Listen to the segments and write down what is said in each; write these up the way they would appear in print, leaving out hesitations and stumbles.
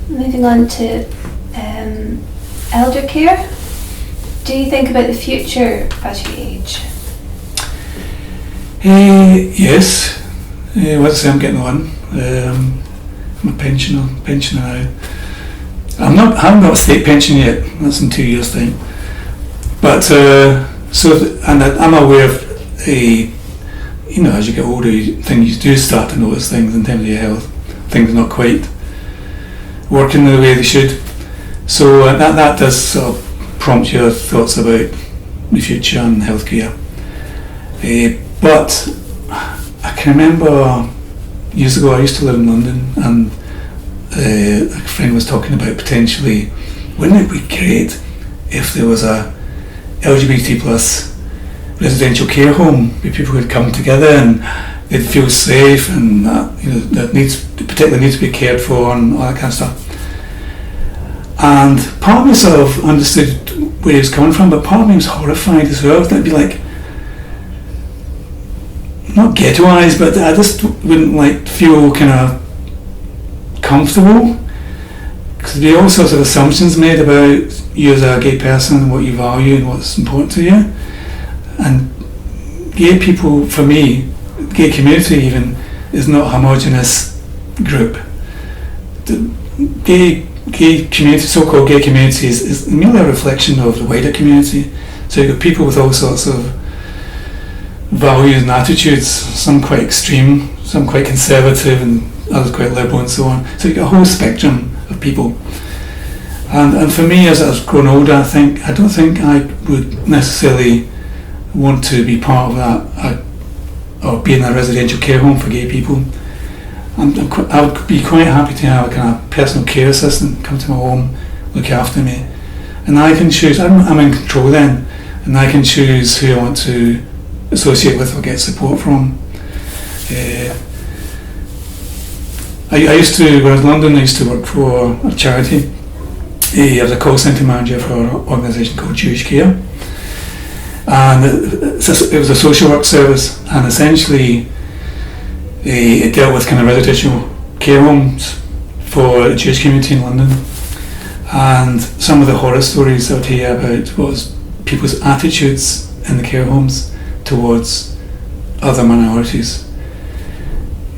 Moving on to elder care. Do you think about the future as you age? Yes. Let's say I'm getting on. I'm a pensioner now. I haven't got a state pension yet. That's in 2 years' time. But I'm aware of as you get older, you do start to notice things in terms of your health. Things are not quite working the way they should. So that does sort of prompt your thoughts about the future and healthcare. But I can remember years ago I used to live in London, and a friend was talking about potentially, wouldn't it be great if there was a LGBT plus residential care home where people would come together and they'd feel safe, and that particularly needs to be cared for and all that kind of stuff. And part of me sort of understood where he was coming from, but part of me was horrified as well. That'd be like, not ghettoised, but I just wouldn't feel kind of comfortable, because there'd be all sorts of assumptions made about you as a gay person, what you value and what's important to you. And gay people, for me, the gay community even, is not a homogenous group. The gay community, so-called gay community, is merely a reflection of the wider community. So you've got people with all sorts of values and attitudes, some quite extreme, some quite conservative, and others quite liberal and so on. So you've got a whole spectrum of people. And for me, as I've grown older, I don't think I would necessarily want to be part of that, or be in a residential care home for gay people. I would be quite happy to have a kind of personal care assistant come to my home, look after me, and I can choose. I'm in control then, and I can choose who I want to associate with or get support from. I used to, when I was in London, I used to work for a charity. I was a call centre manager for an organisation called Jewish Care, and it was a social work service, and essentially it dealt with kind of residential care homes for the Jewish community in London. And some of the horror stories I would hear about was people's attitudes in the care homes towards other minorities.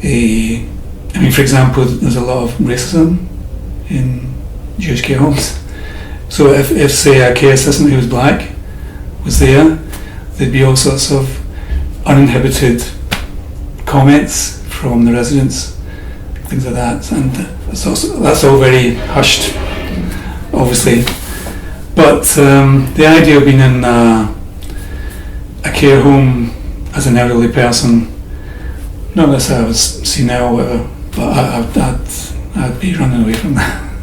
For example, there's a lot of racism in Jewish care homes. So if say a care assistant who was black was there, there'd be all sorts of uninhibited comments from the residents, things like that, and that's all very hushed, obviously. But the idea of being in a care home as an elderly person, not necessarily I was senile or whatever, but I'd be running away from that.